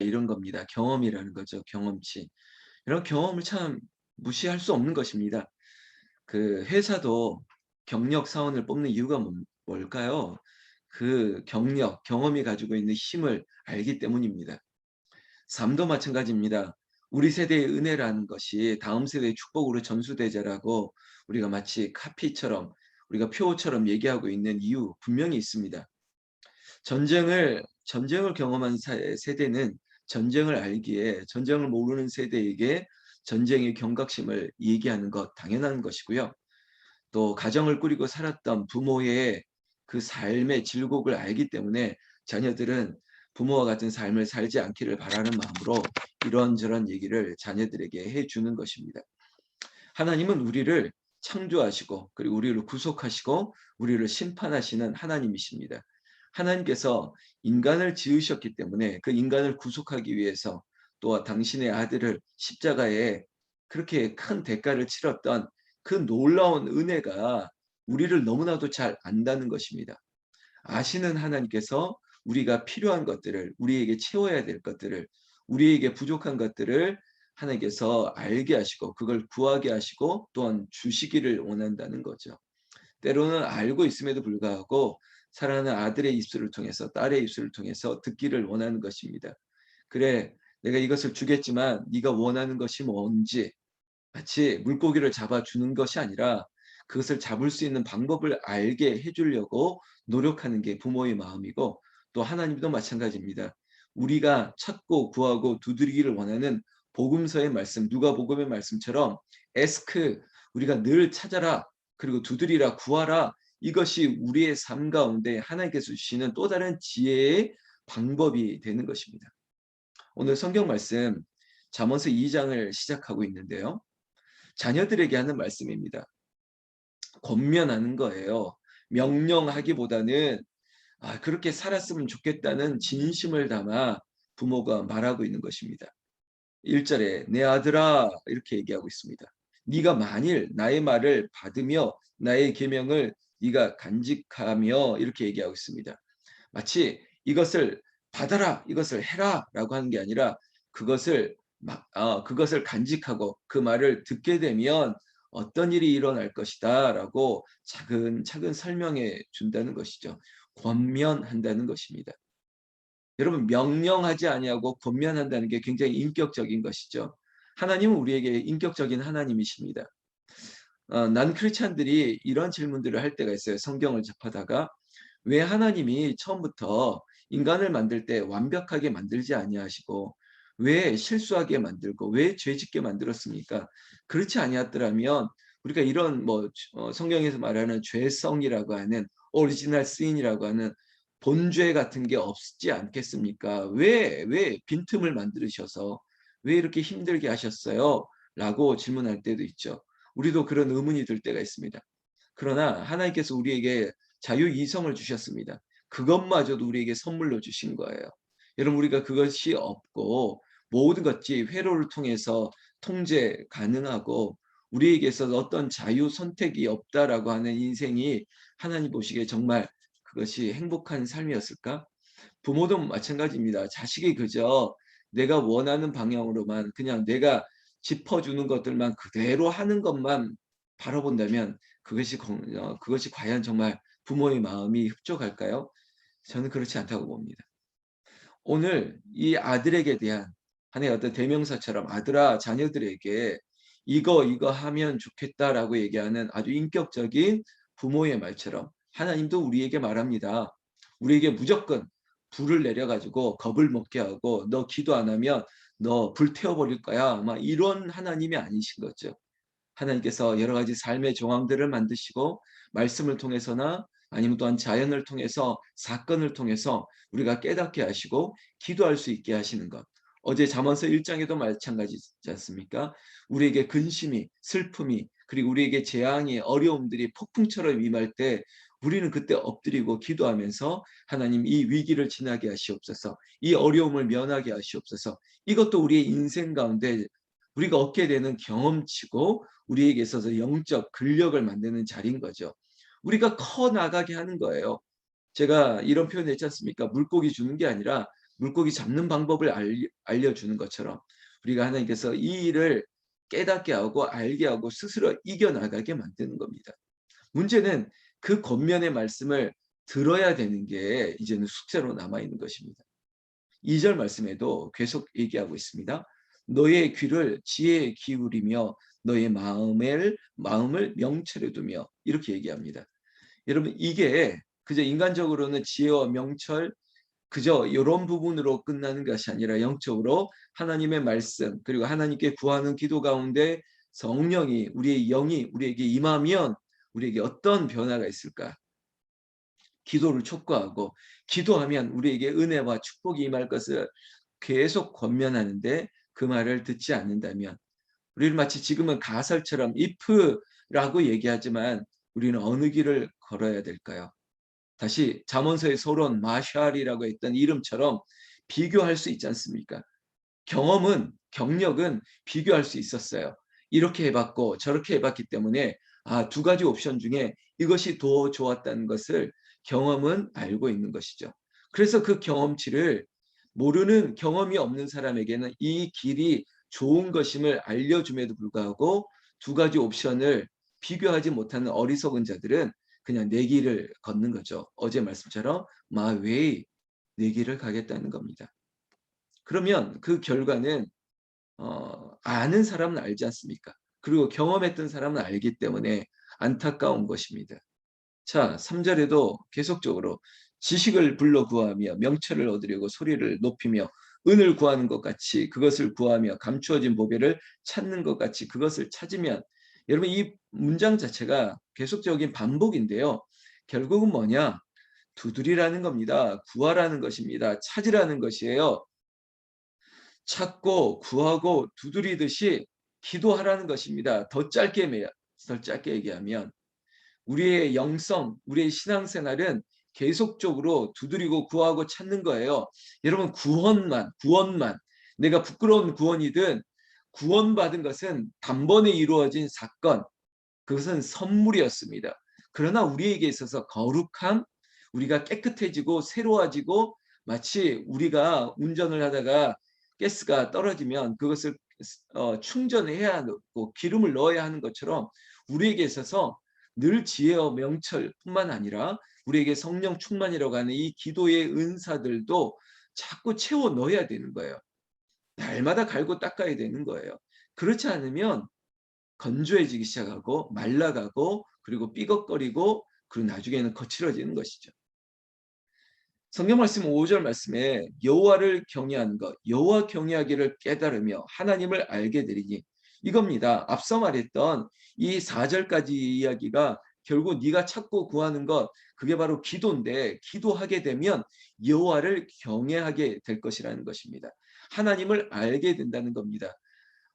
이런 겁니다. 경험이라는 거죠. 경험치. 이런 경험을 참 무시할 수 없는 것입니다. 그 회사도 경력 사원을 뽑는 이유가 뭘까요? 그 경력, 경험이 가지고 있는 힘을 알기 때문입니다. 삶도 마찬가지입니다. 우리 세대의 은혜라는 것이 다음 세대의 축복으로 전수되자라고 우리가 마치 카피처럼 우리가 표처럼 얘기하고 있는 이유 분명히 있습니다. 전쟁을 경험한 세대는 전쟁을 알기에 전쟁을 모르는 세대에게 전쟁의 경각심을 얘기하는 것 당연한 것이고요. 또 가정을 꾸리고 살았던 부모의 그 삶의 질곡을 알기 때문에 자녀들은 부모와 같은 삶을 살지 않기를 바라는 마음으로 이런저런 얘기를 자녀들에게 해 주는 것입니다. 하나님은 우리를 창조하시고 그리고 우리를 구속하시고 우리를 심판하시는 하나님이십니다. 하나님께서 인간을 지으셨기 때문에 그 인간을 구속하기 위해서 또 당신의 아들을 십자가에 그렇게 큰 대가를 치렀던 그 놀라운 은혜가 우리를 너무나도 잘 안다는 것입니다. 아시는 하나님께서 우리가 필요한 것들을 우리에게 채워야 될 것들을 우리에게 부족한 것들을 하나님께서 알게 하시고 그걸 구하게 하시고 또한 주시기를 원한다는 거죠. 때로는 알고 있음에도 불구하고 사랑하는 아들의 입술을 통해서 딸의 입술을 통해서 듣기를 원하는 것입니다. 그래, 내가 이것을 주겠지만 네가 원하는 것이 뭔지 마치 물고기를 잡아주는 것이 아니라 그것을 잡을 수 있는 방법을 알게 해 주려고 노력하는 게 부모의 마음이고 또 하나님도 마찬가지입니다. 우리가 찾고 구하고 두드리기를 원하는 복음서의 말씀, 누가복음의 말씀처럼 에스크 우리가 늘 찾아라 그리고 두드리라 구하라 이것이 우리의 삶 가운데 하나님께서 주시는 또 다른 지혜의 방법이 되는 것입니다. 오늘 성경 말씀 잠언서 2장을 시작하고 있는데요. 자녀들에게 하는 말씀입니다. 권면하는 거예요. 명령하기보다는 그렇게 살았으면 좋겠다는 진심을 담아 부모가 말하고 있는 것입니다. 1절에 내 아들아 이렇게 얘기하고 있습니다. 네가 만일 나의 말을 받으며 나의 계명을 네가 간직하며 이렇게 얘기하고 있습니다. 마치 이것을 받아라, 이것을 해라라고 하는 게 아니라 그것을 그것을 간직하고 그 말을 듣게 되면 어떤 일이 일어날 것이다라고 차근차근 설명해 준다는 것이죠. 권면한다는 것입니다. 여러분 명령하지 아니하고 권면한다는 게 굉장히 인격적인 것이죠. 하나님은 우리에게 인격적인 하나님이십니다. 난 크리스찬들이 이런 질문들을 할 때가 있어요. 성경을 접하다가 왜 하나님이 처음부터 인간을 만들 때 완벽하게 만들지 아니하시고 왜 실수하게 만들고 왜 죄짓게 만들었습니까? 그렇지 아니었더라면 우리가 이런 성경에서 말하는 죄성이라고 하는 오리지널 신이라고 하는 본죄 같은 게 없지 않겠습니까? 왜 빈틈을 만드셔서 왜 이렇게 힘들게 하셨어요? 라고 질문할 때도 있죠. 우리도 그런 의문이 들 때가 있습니다. 그러나 하나님께서 우리에게 자유이성을 주셨습니다. 그것마저도 우리에게 선물로 주신 거예요. 여러분 우리가 그것이 없고 모든 것이 회로를 통해서 통제 가능하고 우리에게 있어서 어떤 자유 선택이 없다라고 하는 인생이 하나님 보시기에 정말 그것이 행복한 삶이었을까? 부모도 마찬가지입니다. 자식이 그저 내가 원하는 방향으로만 그냥 내가 짚어주는 것들만 그대로 하는 것만 바라본다면 그것이 과연 정말 부모의 마음이 흡족할까요? 저는 그렇지 않다고 봅니다. 오늘 이 아들에게 대한 하나의 어떤 대명사처럼 아들아 자녀들에게 이거 하면 좋겠다라고 얘기하는 아주 인격적인 부모의 말처럼 하나님도 우리에게 말합니다. 우리에게 무조건 불을 내려 가지고 겁을 먹게 하고 너 기도 안 하면 너 불 태워 버릴 거야. 막 이런 하나님이 아니신 거죠. 하나님께서 여러 가지 삶의 정황들을 만드시고 말씀을 통해서나 아니면 또한 자연을 통해서 사건을 통해서 우리가 깨닫게 하시고 기도할 수 있게 하시는 것. 어제 잠언서 1장에도 마찬가지지 않습니까? 우리에게 근심이, 슬픔이, 그리고 우리에게 재앙이, 어려움들이 폭풍처럼 임할 때 우리는 그때 엎드리고 기도하면서 하나님 이 위기를 지나게 하시옵소서, 이 어려움을 면하게 하시옵소서. 이것도 우리의 인생 가운데 우리가 얻게 되는 경험치고 우리에게 있어서 영적 근력을 만드는 자리인 거죠. 우리가 커 나가게 하는 거예요. 제가 이런 표현 했지 않습니까? 물고기 주는 게 아니라 물고기 잡는 방법을 알려주는 것처럼 우리가 하나님께서 이 일을 깨닫게 하고 알게 하고 스스로 이겨나가게 만드는 겁니다. 문제는 그 겉면의 말씀을 들어야 되는 게 이제는 숙제로 남아있는 것입니다. 2절 말씀에도 계속 얘기하고 있습니다. 너의 귀를 지혜에 기울이며 너의 마음을 명철에 두며 이렇게 얘기합니다. 여러분 이게 그저 인간적으로는 지혜와 명철 그저 이런 부분으로 끝나는 것이 아니라 영적으로 하나님의 말씀 그리고 하나님께 구하는 기도 가운데 성령이 우리의 영이 우리에게 임하면 우리에게 어떤 변화가 있을까? 기도를 촉구하고 기도하면 우리에게 은혜와 축복이 임할 것을 계속 권면하는데 그 말을 듣지 않는다면 우리는 마치 지금은 가설처럼 if라고 얘기하지만 우리는 어느 길을 걸어야 될까요? 다시 잠언서의 소론 마샬이라고 했던 이름처럼 비교할 수 있지 않습니까? 경력은 비교할 수 있었어요. 이렇게 해봤고 저렇게 해봤기 때문에 두 가지 옵션 중에 이것이 더 좋았다는 것을 경험은 알고 있는 것이죠. 그래서 그 경험치를 모르는 경험이 없는 사람에게는 이 길이 좋은 것임을 알려줌에도 불구하고 두 가지 옵션을 비교하지 못하는 어리석은 자들은 그냥 내 길을 걷는 거죠. 어제 말씀처럼 my way, 내 길을 가겠다는 겁니다. 그러면 그 결과는 아는 사람은 알지 않습니까? 그리고 경험했던 사람은 알기 때문에 안타까운 것입니다. 자, 3절에도 계속적으로 지식을 불러 구하며 명철을 얻으려고 소리를 높이며 은을 구하는 것 같이 그것을 구하며 감추어진 보배를 찾는 것 같이 그것을 찾으면 여러분 이 문장 자체가 계속적인 반복인데요. 결국은 뭐냐? 두드리라는 겁니다. 구하라는 것입니다. 찾으라는 것이에요. 찾고 구하고 두드리듯이 기도하라는 것입니다. 더 짧게 얘기하면 우리의 영성, 우리의 신앙생활은 계속적으로 두드리고 구하고 찾는 거예요. 여러분 구원만 내가 부끄러운 구원이든 구원받은 것은 단번에 이루어진 사건, 그것은 선물이었습니다. 그러나 우리에게 있어서 거룩함, 우리가 깨끗해지고 새로워지고 마치 우리가 운전을 하다가 가스가 떨어지면 그것을 충전해야 하고 기름을 넣어야 하는 것처럼 우리에게 있어서 늘 지혜와 명철뿐만 아니라 우리에게 성령 충만이라고 하는 이 기도의 은사들도 자꾸 채워 넣어야 되는 거예요. 날마다 갈고 닦아야 되는 거예요. 그렇지 않으면 건조해지기 시작하고 말라가고 그리고 삐걱거리고 그리고 나중에는 거칠어지는 것이죠. 성경 말씀 5절 말씀에 여호와를 경외하는 것, 여호와 경외하기를 깨달으며 하나님을 알게 되리니 이겁니다. 앞서 말했던 이 4절까지 이야기가 결국 네가 찾고 구하는 것 그게 바로 기도인데 기도하게 되면 여호와를 경외하게 될 것이라는 것입니다. 하나님을 알게 된다는 겁니다.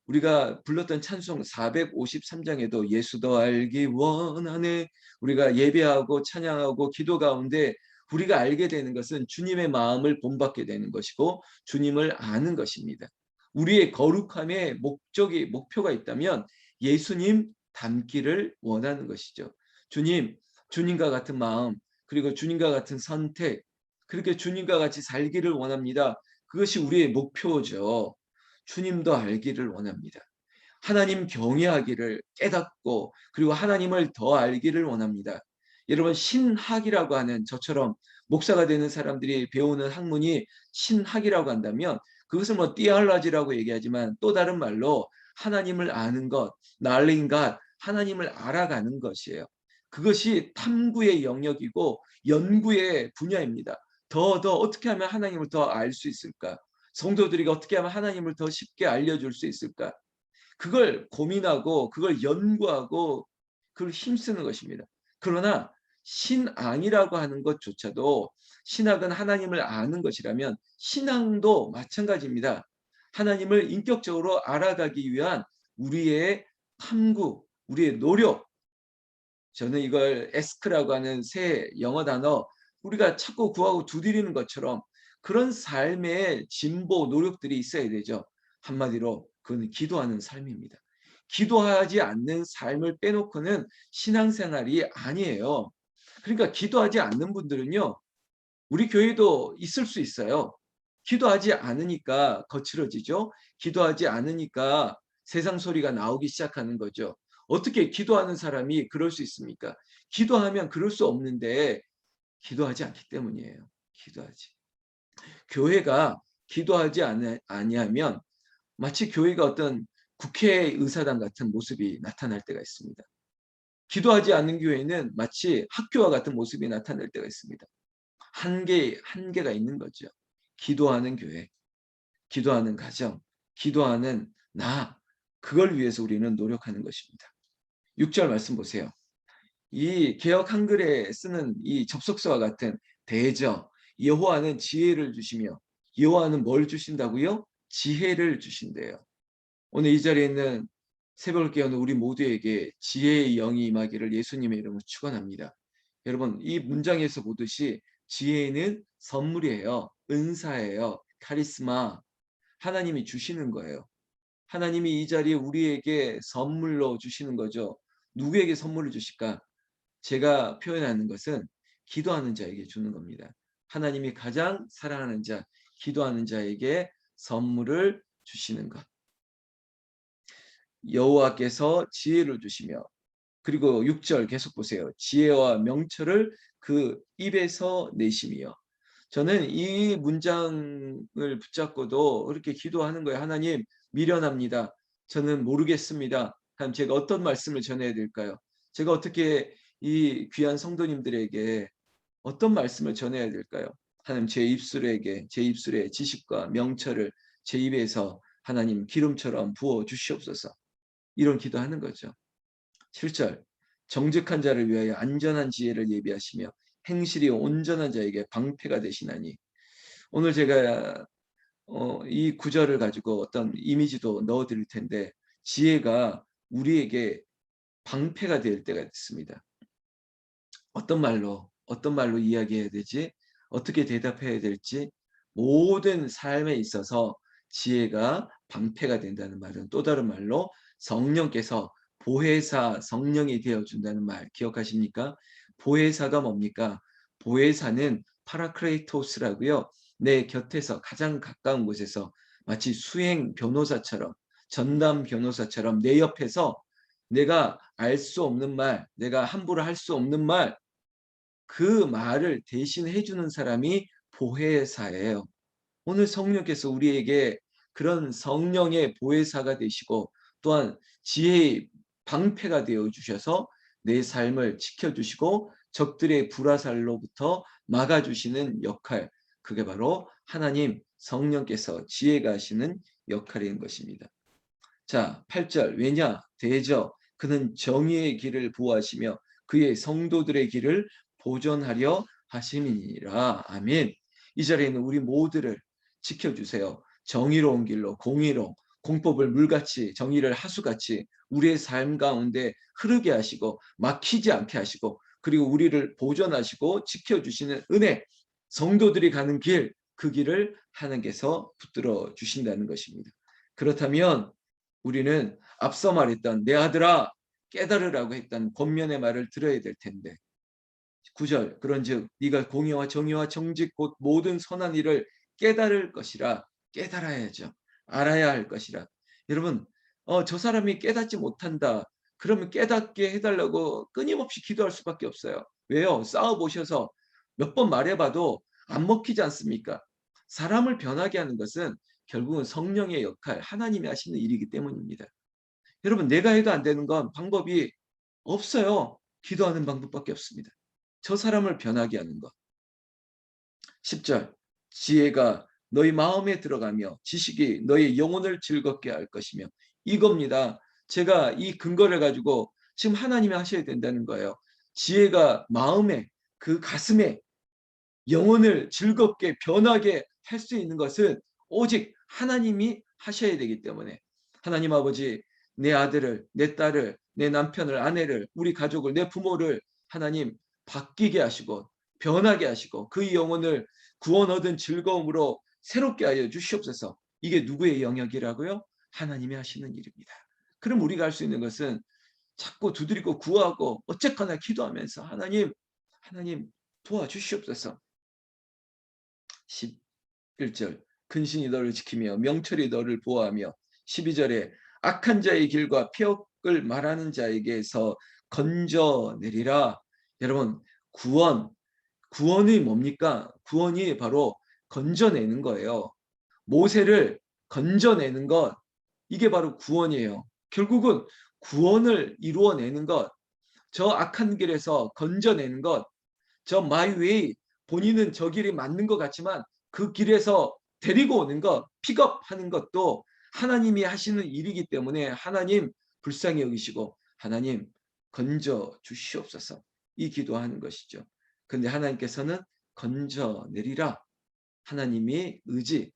우리가 불렀던 찬송 453장에도 예수 더 알기 원하네 우리가 예배하고 찬양하고 기도 가운데 우리가 알게 되는 것은 주님의 마음을 본받게 되는 것이고 주님을 아는 것입니다. 우리의 거룩함의 목표가 있다면 예수님 닮기를 원하는 것이죠. 주님과 같은 마음, 그리고 주님과 같은 선택, 그렇게 주님과 같이 살기를 원합니다. 그것이 우리의 목표죠. 주님도 알기를 원합니다. 하나님 경외하기를 깨닫고 그리고 하나님을 더 알기를 원합니다. 여러분 신학이라고 하는 저처럼 목사가 되는 사람들이 배우는 학문이 신학이라고 한다면 그것을 뭐 theology라고 얘기하지만 또 다른 말로 하나님을 아는 것, knowing God, 하나님을 알아가는 것이에요. 그것이 탐구의 영역이고 연구의 분야입니다. 더 어떻게 하면 하나님을 더 알 수 있을까? 성도들이 어떻게 하면 하나님을 더 쉽게 알려줄 수 있을까? 그걸 고민하고 그걸 연구하고 그걸 힘쓰는 것입니다. 그러나 신앙이라고 하는 것조차도 신학은 하나님을 아는 것이라면 신앙도 마찬가지입니다. 하나님을 인격적으로 알아가기 위한 우리의 탐구, 우리의 노력, 저는 이걸 에스크라고 하는 새 영어 단어 우리가 찾고 구하고 두드리는 것처럼 그런 삶의 진보 노력들이 있어야 되죠. 한마디로 그건 기도하는 삶입니다. 기도하지 않는 삶을 빼놓고는 신앙생활이 아니에요. 그러니까 기도하지 않는 분들은요. 우리 교회도 있을 수 있어요. 기도하지 않으니까 거칠어지죠. 기도하지 않으니까 세상 소리가 나오기 시작하는 거죠. 어떻게 기도하는 사람이 그럴 수 있습니까? 기도하면 그럴 수 없는데 기도하지 않기 때문이에요. 기도하지. 교회가 기도하지 아니하면 마치 교회가 어떤 국회의사당 같은 모습이 나타날 때가 있습니다. 기도하지 않는 교회는 마치 학교와 같은 모습이 나타날 때가 있습니다. 한계가 있는 거죠. 기도하는 교회, 기도하는 가정, 기도하는 나, 그걸 위해서 우리는 노력하는 것입니다. 6절 말씀 보세요. 이 개역 한글에 쓰는 이 접속사와 같은 대저, 여호와는 지혜를 주시며, 여호와는 뭘 주신다고요? 지혜를 주신대요. 오늘 이 자리에 있는 새벽을 깨우는 우리 모두에게 지혜의 영이 임하기를 예수님의 이름으로 축원합니다. 여러분, 이 문장에서 보듯이 지혜는 선물이에요. 은사예요. 카리스마. 하나님이 주시는 거예요. 하나님이 이 자리에 우리에게 선물로 주시는 거죠. 누구에게 선물을 주실까? 제가 표현하는 것은 기도하는 자에게 주는 겁니다. 하나님이 가장 사랑하는 자, 기도하는 자에게 선물을 주시는 것. 여호와께서 지혜를 주시며, 그리고 6절 계속 보세요. 지혜와 명철을 그 입에서 내심이요. 저는 이 문장을 붙잡고도 그렇게 기도하는 거예요. 하나님, 미련합니다. 저는 모르겠습니다. 하나님, 제가 어떤 말씀을 전해야 될까요? 제가 어떻게 이 귀한 성도님들에게 어떤 말씀을 전해야 될까요? 하나님, 제 입술에 지식과 명철을 제 입에서 하나님 기름처럼 부어 주시옵소서. 이런 기도하는 거죠. 7절, 정직한 자를 위하여 안전한 지혜를 예비하시며 행실이 온전한 자에게 방패가 되시나니. 오늘 제가 이 구절을 가지고 어떤 이미지도 넣어드릴 텐데, 지혜가 우리에게 방패가 될 때가 있습니다. 어떤 말로 이야기해야 되지? 어떻게 대답해야 될지, 모든 삶에 있어서 지혜가 방패가 된다는 말은 또 다른 말로 성령께서 보혜사 성령이 되어준다는 말 기억하십니까? 보혜사가 뭡니까? 보혜사는 파라크레이토스라고요. 내 곁에서 가장 가까운 곳에서 마치 수행 변호사처럼, 전담 변호사처럼 내 옆에서 내가 알 수 없는 말, 내가 함부로 할 수 없는 말, 그 말을 대신해 주는 사람이 보혜사예요. 오늘 성령께서 우리에게 그런 성령의 보혜사가 되시고, 또한 지혜의 방패가 되어 주셔서 내 삶을 지켜주시고 적들의 불화살로부터 막아주시는 역할, 그게 바로 하나님 성령께서 지혜가 하시는 역할인 것입니다. 자, 8절, 왜냐 대저 그는 정의의 길을 보호하시며 그의 성도들의 길을 보존하려 하심이니라. 아멘. 이 자리에 있는 우리 모두를 지켜주세요. 정의로운 길로, 공의로, 공법을 물같이, 정의를 하수같이 우리의 삶 가운데 흐르게 하시고 막히지 않게 하시고, 그리고 우리를 보존하시고 지켜주시는 은혜, 성도들이 가는 길, 그 길을 하나님께서 붙들어 주신다는 것입니다. 그렇다면 우리는 앞서 말했던 내 아들아 깨달으라고 했던 권면의 말을 들어야 될 텐데, 9절, 그런즉 네가 공의와 정의와 정직 곧 모든 선한 일을 깨달을 것이라. 깨달아야죠. 알아야 할 것이라. 여러분, 저 사람이 깨닫지 못한다. 그러면 깨닫게 해달라고 끊임없이 기도할 수밖에 없어요. 왜요? 싸워보셔서 몇 번 말해봐도 안 먹히지 않습니까? 사람을 변하게 하는 것은 결국은 성령의 역할, 하나님이 하시는 일이기 때문입니다. 여러분, 내가 해도 안 되는 건 방법이 없어요. 기도하는 방법밖에 없습니다. 저 사람을 변하게 하는 것. 10절, 지혜가 너희 마음에 들어가며 지식이 너희 영혼을 즐겁게 할 것이며. 이겁니다. 제가 이 근거를 가지고 지금 하나님이 하셔야 된다는 거예요. 지혜가 마음에, 그 가슴에 영혼을 즐겁게 변하게 할 수 있는 것은 오직 하나님이 하셔야 되기 때문에, 하나님 아버지, 내 아들을, 내 딸을, 내 남편을, 아내를, 우리 가족을, 내 부모를 하나님 바뀌게 하시고 변하게 하시고 그 영혼을 구원 얻은 즐거움으로 새롭게 하여 주시옵소서. 이게 누구의 영역이라고요? 하나님이 하시는 일입니다. 그럼 우리가 할 수 있는 것은 자꾸 두드리고 구하고 어쨌거나 기도하면서 하나님 도와주시옵소서. 11절, 근신이 너를 지키며 명철이 너를 보호하며 12절에 악한 자의 길과 폐역을 말하는 자에게서 건져내리라. 여러분 구원이 뭡니까? 구원이 바로 건져내는 거예요. 모세를 건져내는 것 이게 바로 구원이에요. 결국은 구원을 이루어내는 것, 저 악한 길에서 건져내는 것, 저 my way 본인은 저 길이 맞는 것 같지만 그 길에서 데리고 오는 것, 픽업하는 것도 하나님이 하시는 일이기 때문에 하나님 불쌍히 여기시고 하나님 건져 주시옵소서 이 기도하는 것이죠. 근데 하나님께서는 건져내리라. 하나님이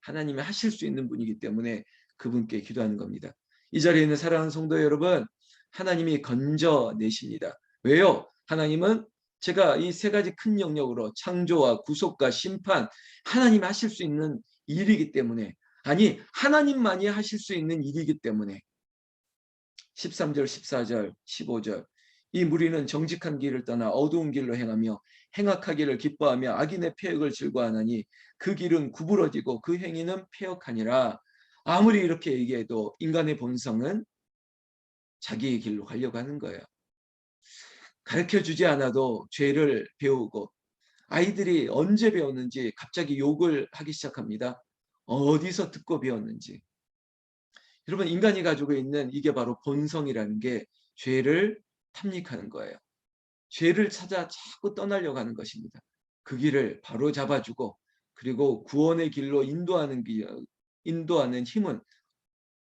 하나님이 하실 수 있는 분이기 때문에 그분께 기도하는 겁니다. 이 자리에 있는 사랑하는 성도 여러분, 하나님이 건져내십니다. 왜요? 하나님은 제가 이 세 가지 큰 영역으로 창조와 구속과 심판 하나님이 하실 수 있는 일이기 때문에 아니 하나님만이 하실 수 있는 일이기 때문에 13절, 14절, 15절 이 무리는 정직한 길을 떠나 어두운 길로 행하며 행악하기를 기뻐하며 악인의 패역을 즐거워하나니 그 길은 구부러지고 그 행위는 패역하니라. 아무리 이렇게 얘기해도 인간의 본성은 자기의 길로 가려고 하는 거예요. 가르쳐주지 않아도 죄를 배우고 아이들이 언제 배웠는지 갑자기 욕을 하기 시작합니다. 어디서 듣고 배웠는지. 여러분 인간이 가지고 있는 이게 바로 본성이라는 게 죄를 탐닉하는 거예요. 죄를 찾아 자꾸 떠나려고 하는 것입니다. 그 길을 바로 잡아주고 그리고 구원의 길로 인도하는 힘은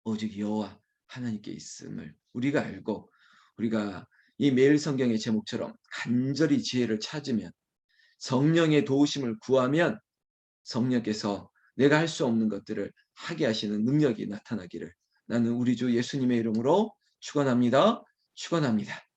오직 여호와 하나님께 있음을 우리가 알고 우리가 이 매일 성경의 제목처럼 간절히 지혜를 찾으면 성령의 도우심을 구하면 성령께서 내가 할 수 없는 것들을 하게 하시는 능력이 나타나기를 나는 우리 주 예수님의 이름으로 축원합니다. 축원합니다.